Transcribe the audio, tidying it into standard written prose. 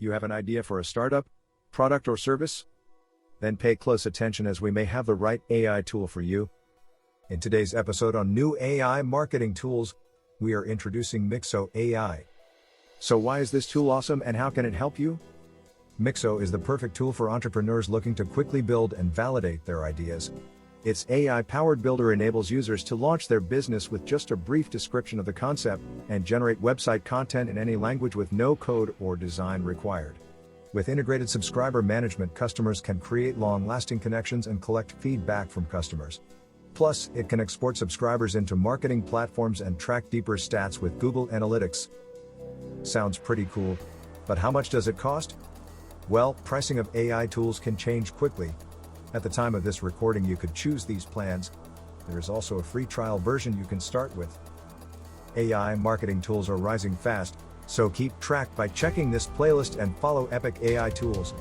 You have an idea for a startup, product, or service? Then pay close attention as we may have the right AI tool for you. In today's episode on new AI marketing tools, we are introducing MIXO.AI. So why is this tool awesome and how can it help you? MIXO is the perfect tool for entrepreneurs looking to quickly build and validate their ideas. Its AI-powered builder enables users to launch their business with just a brief description of the concept and generate website content in any language with no code or design required. With integrated subscriber management, customers can create long-lasting connections and collect feedback from customers. Plus, it can export subscribers into marketing platforms and track deeper stats with Google Analytics. Sounds pretty cool, but how much does it cost? Well, pricing of AI tools can change quickly. At the time of this recording, you could choose these plans. There is also a free trial version you can start with. AI marketing tools are rising fast, so keep track by checking this playlist and follow Epic AI Tools.